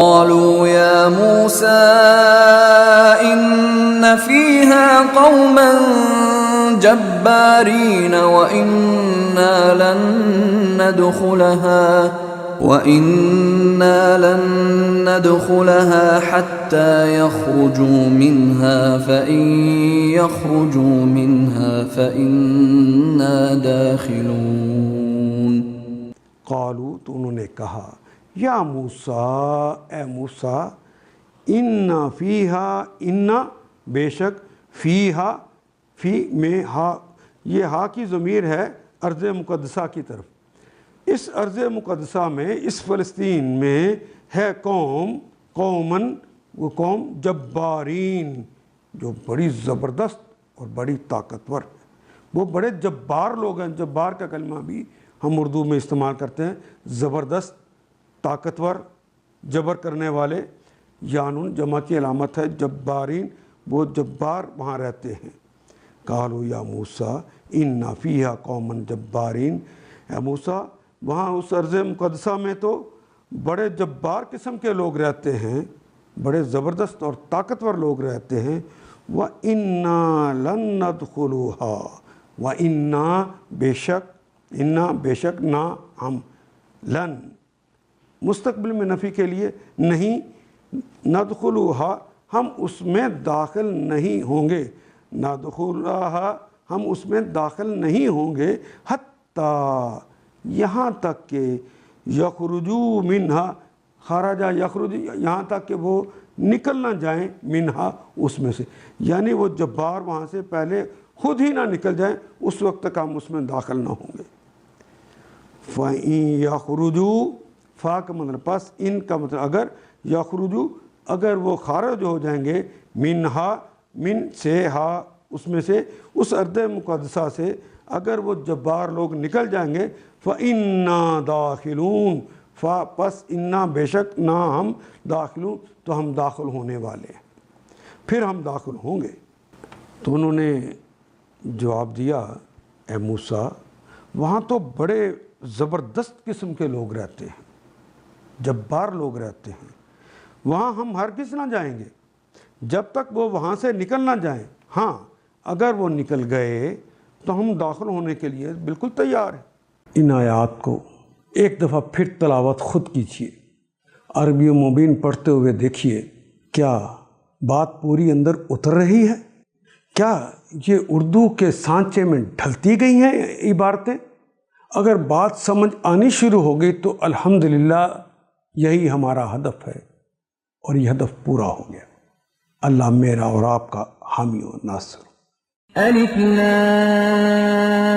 قالوا يا موسى إن فيها قوما جبارين وإنا لن ندخلها حتى يخرجوا منها فإن يخرجوا منها فإنا داخلون۔ قالوا، تو انہوں نے کہا، یا موسیٰ، اے موسیٰ، ان فیہا، ان بے شک، فیہا، فی میں ہا، یہ ہا کی ضمیر ہے ارض مقدسہ کی طرف۔ اس ارض مقدسہ میں، اس فلسطین میں ہے قوماً، وہ قوم جبارین، جو بڑی زبردست اور بڑی طاقتور ہے۔ وہ بڑے جبار لوگ ہیں۔ جبار کا کلمہ بھی ہم اردو میں استعمال کرتے ہیں، زبردست، طاقتور، جبر کرنے والے۔ یانون جمع کی علامت ہے، جبارین، وہ جبار وہاں رہتے ہیں۔ قالوا یا موسیٰ ان فیہا قوما جبارین، اے موسیٰ وہاں اس ارض مقدسہ میں تو بڑے جبار قسم کے لوگ رہتے ہیں، بڑے زبردست اور طاقتور لوگ رہتے ہیں۔ وَإِنَّا لَن نَدْخُلُوهَا، وَإِنَّا بے شک، اِنَّا بے شک، نہ ہم، لن مستقبل میں نفی کے لیے، نہیں، ندخلوها ہم اس میں داخل نہیں ہوں گے، ندخلوها ہم اس میں داخل نہیں ہوں گے، حتیٰ یہاں تک کہ یخرجو منہا، خرجا یخرج، یہاں تک کہ وہ نکل نہ جائیں، منہا اس میں سے، یعنی وہ جبار وہاں سے پہلے خود ہی نہ نکل جائیں، اس وقت تک ہم اس میں داخل نہ ہوں گے۔ فَإِن يَخْرُجُوا، فا کا مطلب پس، ان کا مطلب اگر، یخرجو اگر وہ خارج ہو جائیں گے، منہا، من سے، ہا اس میں سے، اس ارض مقدسہ سے اگر وہ جبار لوگ نکل جائیں گے، فَإِنَّا دَاخِلُونَ، فا پس، انا بے شک، نہ ہم، داخلون تو ہم داخل ہونے والے ہیں، پھر ہم داخل ہوں گے۔ تو انہوں نے جواب دیا، اے موسیٰ وہاں تو بڑے زبردست قسم کے لوگ رہتے ہیں، جبار لوگ رہتے ہیں، وہاں ہم ہرگز نہ جائیں گے جب تک وہ وہاں سے نکل نہ جائیں۔ ہاں اگر وہ نکل گئے تو ہم داخل ہونے کے لیے بالکل تیار ہیں۔ ان آیات کو ایک دفعہ پھر تلاوت خود کیجیے، عربی و مبین پڑھتے ہوئے دیکھیے، کیا بات پوری اندر اتر رہی ہے؟ کیا یہ اردو کے سانچے میں ڈھلتی گئی ہیں عبارتیں؟ اگر بات سمجھ آنی شروع ہو گئی تو الحمدللہ یہی ہمارا ہدف ہے، اور یہ ہدف پورا ہو گیا۔ اللہ میرا اور آپ کا حامی و ناصر۔ الف لام